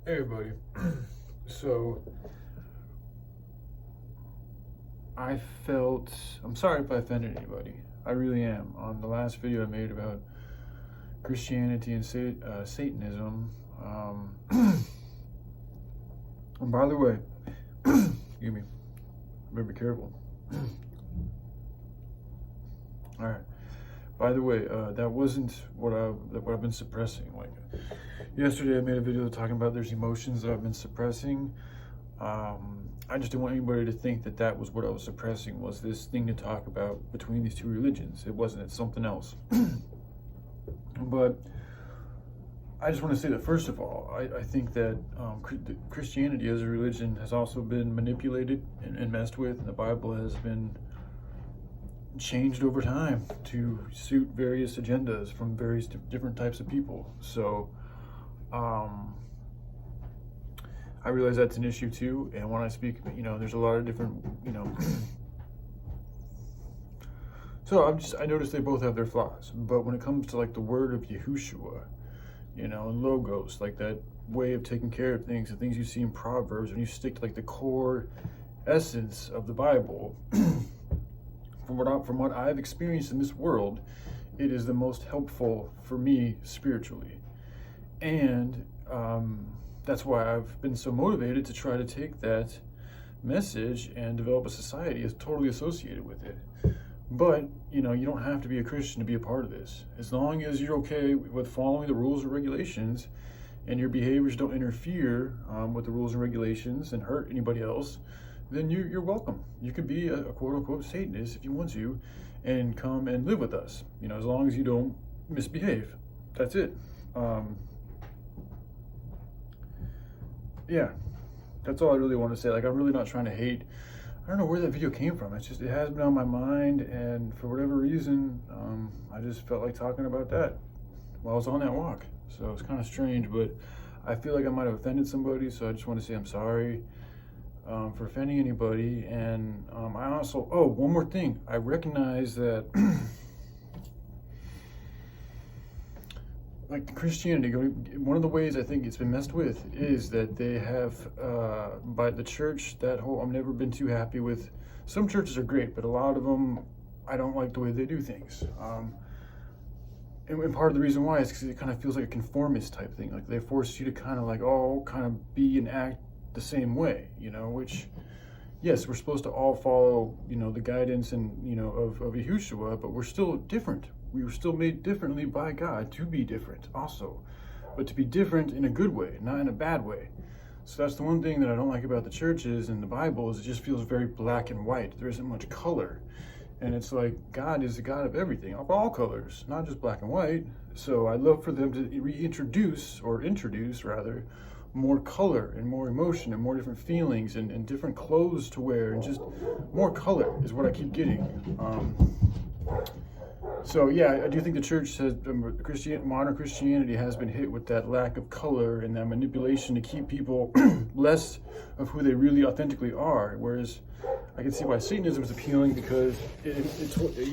Hey everybody. So I'm sorry if I offended anybody. I really am. On the last video I made about Christianity and Satanism, and by the way, excuse me, better be careful. All right. By the way, that wasn't what I've been suppressing. Like yesterday, I made a video talking about there's emotions that I've been suppressing. I just didn't want anybody to think that that was what I was suppressing, was this thing to talk about between these two religions. It wasn't. It's something else. But I just want to say that first of all, I think that Christianity as a religion has also been manipulated and messed with, and the Bible has been changed over time to suit various agendas from various different types of people. So I realize that's an issue too, and when I speak, there's a lot of different, so I noticed they both have their flaws. But when it comes to like the word of Yahushua, and logos, like that way of taking care of things, the things you see in Proverbs, when you stick to like the core essence of the Bible, from what I've experienced in this world, it is the most helpful for me spiritually. And that's why I've been so motivated to try to take that message and develop a society as totally associated with it. But, you don't have to be a Christian to be a part of this. As long as you're okay with following the rules and regulations and your behaviors don't interfere with the rules and regulations and hurt anybody else, then you're welcome. You could be a quote-unquote Satanist if you want to and come and live with us, as long as you don't misbehave. That's it. Yeah, that's all I really want to say. Like, I'm really not trying to hate. I don't know where that video came from. It has been on my mind, and for whatever reason, I just felt like talking about that while I was on that walk. So it's kind of strange, but I feel like I might have offended somebody, so I just want to say I'm sorry for offending anybody. And I also, one more thing. I recognize that like Christianity, one of the ways I think it's been messed with is that they have, by the church, I've never been too happy with. Some churches are great, but a lot of them, I don't like the way they do things. And part of the reason why is because it kind of feels like a conformist type thing. Like they force you to kind of be and act the same way, which, yes, we're supposed to all follow, the guidance and, of Yahushua, but we're still different. We were still made differently by God to be different also, but to be different in a good way, not in a bad way. So that's the one thing that I don't like about the churches and the Bible, is it just feels very black and white. There isn't much color. And it's like God is the God of everything, of all colors, not just black and white. So I'd love for them to introduce rather, more color and more emotion and more different feelings and different clothes to wear, and just more color is what I keep getting. So yeah, I do think the church says modern Christianity has been hit with that lack of color and that manipulation to keep people less of who they really authentically are. Whereas I can see why Satanism is appealing, because it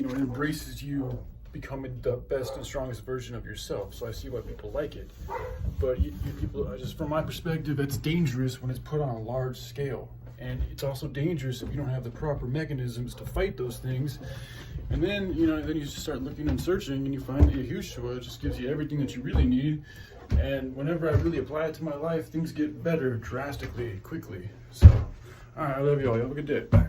embraces you becoming the best and strongest version of yourself. So I see why people like it. But people, just from my perspective, it's dangerous when it's put on a large scale. And it's also dangerous if you don't have the proper mechanisms to fight those things. And then, then you just start looking and searching, and you find that Yahushua just gives you everything that you really need. And whenever I really apply it to my life, things get better drastically, quickly. So, all right, I love you all. You have a good day. Bye.